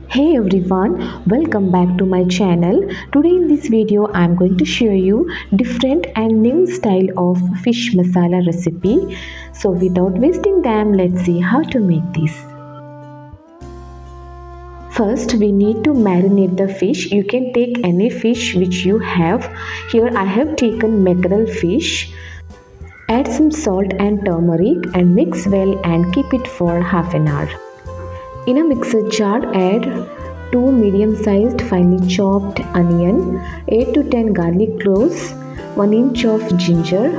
Hey everyone, welcome back to my channel. Today in this video I am going to show you different and new style of fish masala recipe. So without wasting time, let's see how to make this. First we need to marinate the fish. You can take any fish which you have. Here I have taken mackerel fish. Add some salt and turmeric and mix well and keep it for half an hour. In a mixer jar, add 2 medium-sized finely chopped onion, 8 to 10 garlic cloves, 1 inch of ginger.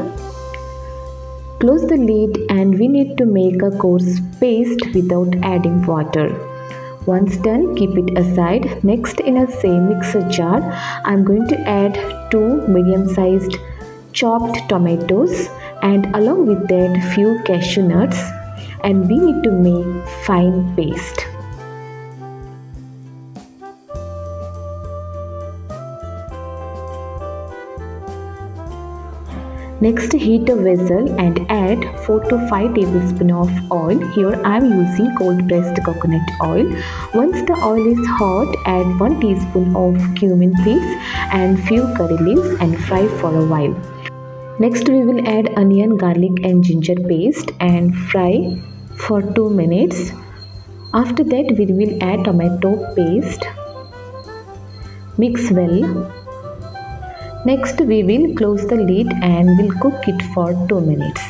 Close the lid and we need to make a coarse paste without adding water. Once done, keep it aside. Next, in a same mixer jar, I am going to add 2 medium-sized chopped tomatoes and along with that few cashew nuts, and we need to make fine paste. Next, heat a vessel and add 4 to 5 tablespoons of oil. Here I am using cold pressed coconut oil. Once the oil is hot, add 1 teaspoon of cumin leaves and few curry leaves and fry for a while. Next we will add onion, garlic and ginger paste and fry for 2 minutes. After that we will add tomato paste. Mix well. Next we will close the lid and will cook it for 2 minutes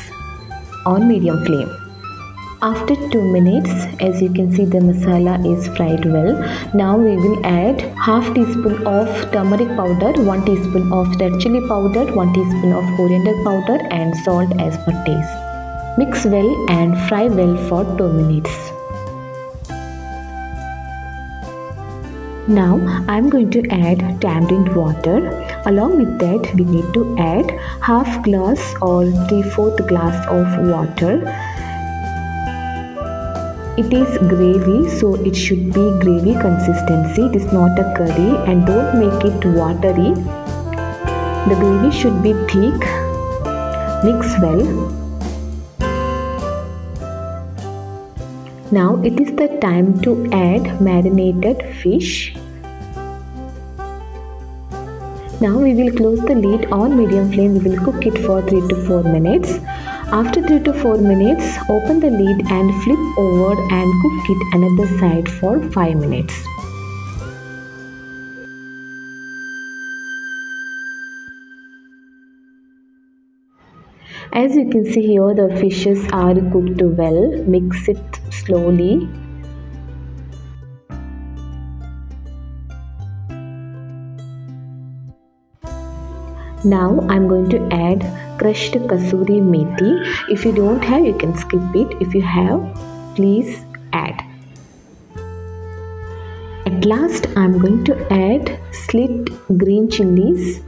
on medium flame. After 2 minutes, as you can see, the masala is fried well. Now we will add half teaspoon of turmeric powder, 1 teaspoon of red chili powder, 1 teaspoon of coriander powder and salt as per taste. Mix well and fry well for 2 minutes. Now I am going to add tamarind water. Along with that we need to add half glass or 3/4 glass of water. It is gravy, so it should be gravy consistency. It is not a curry, and don't make it watery. The gravy should be thick. Mix well. Now it is the time to add marinated fish. Now we will close the lid on medium flame. We will cook it for 3 to 4 minutes. After 3 to 4 minutes, open the lid and flip over and cook it another side for 5 minutes. As you can see here, the fishes are cooked well. Mix it slowly. Now I'm going to add crushed kasuri methi. If you don't have, you can skip it. If you have, please add. At last I'm going to add slit green chilies.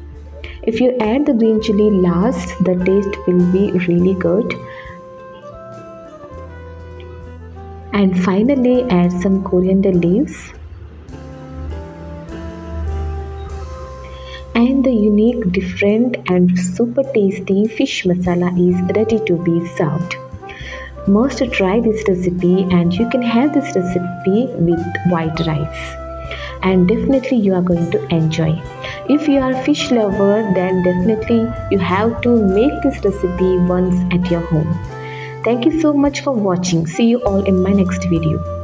If you add the green chili last, the taste will be really good. And finally add some coriander leaves. And the unique, different and super tasty fish masala is ready to be served. Must try this recipe, and you can have this recipe with white rice. And definitely you are going to enjoy. If you are a fish lover, then definitely you have to make this recipe once at your home. Thank you so much for watching. See you all in my next video.